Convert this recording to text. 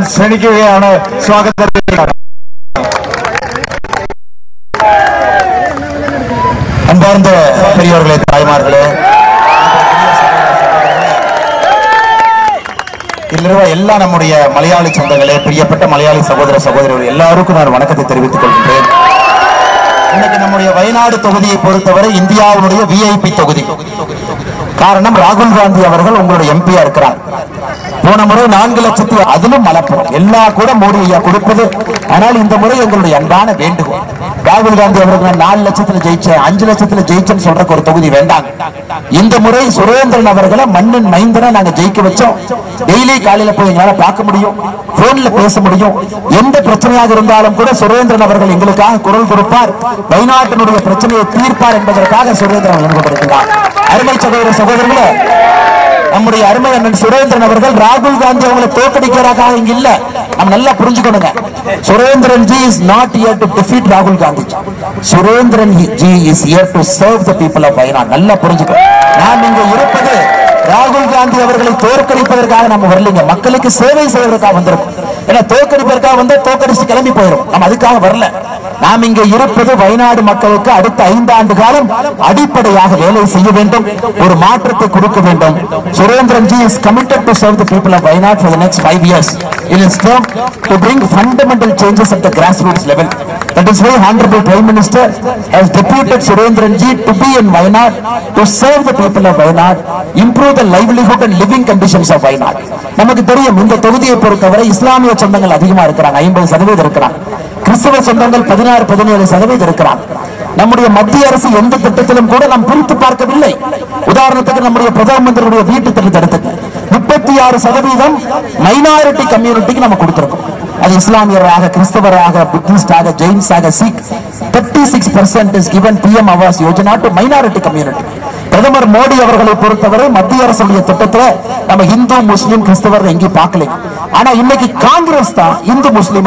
ക്ഷണിക്കുകയാണ് സ്വാഗതം. அன்பார்ந்த பெரியவர்களே, தாய்மார்களே, எல்லா நம்முடைய மலையாளி சொந்தங்களே, பிரியப்பட்ட மலையாளி சகோதர சகோதரிகள் எல்லாருக்கும் நான் வணக்கத்தை தெரிவித்துக் கொள்கின்றேன். இன்னைக்கு நம்முடைய வயநாடு தொகுதியை பொறுத்தவரை இந்தியாவுடைய விஐபி தொகுதி. காரணம், ராகுல் காந்தி அவர்கள் உங்களுடைய எம்பியா இருக்கிறார். போன முறை 4 லட்சத்தி அதிலும் மலப்புறம் எல்லா கூட மோடி ஐயா கொடுப்பது. ஆனால் இந்த முறை எங்களுடைய அன்பான வேண்டுகோள், ராகுல் காந்தி அவர்கள் 4 லட்சத்துல ஜெயிச்சேன், 5 லட்சத்துல ஜெயிச்சேன்னு சொல்றதுக்கு ஒரு தொகுதி வேண்டாம். இந்த முறை சுரேந்திரன் அவர்களை மண்ணின் மைந்தனை நாங்க ஜெயிக்க வச்சோம். டெய்லி காலையில போய் எங்களால பார்க்க முடியும், போன்ல பேச முடியும். எந்த பிரச்சனையாக இருந்தாலும் கூட சுரேந்திரன் அவர்கள் எங்களுக்காக குரல் கொடுப்பார், வயநாட்டினுடைய பிரச்சனையை தீர்ப்பார் என்பதற்காக சுரேந்திரன் அனுப்பப்படுகிறார். அருமை சகோதர சகோதரர்களே, நம்முடைய அருமை அண்ணன் சுரேந்திரன் அவர்கள் ராகுல் காந்தி அவங்களை தோற்கடிக்கிறதுக்காக இங்க இல்ல. நம்ம நல்லா புரிஞ்சுக்கணுங்க. Surendran ji is not here to defeat ராகுல் Gandhi. Surendran ji is here to serve the people of Wayanad. நல்லா புரிஞ்சுக்கணும். நாம் இங்க இருப்பது ராகுல் காந்தி அவர்களை தோற்கடிப்பதற்காக நம்ம வரலீங்க, மக்களுக்கு சேவை செய்வதற்காக வந்திருக்கோம். ஏன்னா தோற்கடிப்பதற்காக வந்து தோற்கடிச்சு கிளம்பி போயிடும், நம்ம அதுக்காக வரல. நாம் இங்க இருப்பது வயநாடு மக்களுக்கு அடுத்த 5 ஆண்டு காலம் அடிப்படையாக வேலை செய்ய வேண்டும், ஒரு மாற்றத்தை கொடுக்க வேண்டும். Surendran ji is committed to serve the people of Wayanad for the next 5 years in his term to bring fundamental changes at the grassroots level. That is why Honorable Prime Minister has deputed Surendran ji to be in Wayanad to serve the people of Wayanad, improve the livelihood and living conditions of Wayanad. நமக்கு தெரியும், இந்த தொகுதியை பொறுத்தவரை இஸ்லாமிய சொந்தங்கள் அதிகமா இருக்கிறாங்க, 50% இருக்கிறாங்க. கிறிஸ்தவ சொந்தங்கள் 16-17% இருக்கிறாங்க. நம்முடைய மத்திய அரசு எந்த திட்டத்திலும் கூட நாம் பிரித்து பார்க்கவில்லை. உதாரணத்துக்கு நம்முடைய பிரதம மந்திரியுடைய வீட்டு திட்டத்தை எடுத்துக்க 36% மைனாரிட்டி கம்யூனிட்டிக்கு நம்ம கொடுத்திருக்கோம். அது இஸ்லாமியராக, கிறிஸ்தவராக, புத்திஸ்டாக, ஜெயின்ஸாக, seek. 36% is given PM Awas Yojana to minority community. பிரதமர் மோடி அவர்களை பொறுத்தவரை மத்திய அரசுடைய திட்டத்துல நம்ம இந்து, முஸ்லிம், கிறிஸ்தவர் எங்கேயும் பார்க்கல. ஆனா இன்னைக்கு காங்கிரஸ் தான் இந்து முஸ்லிம்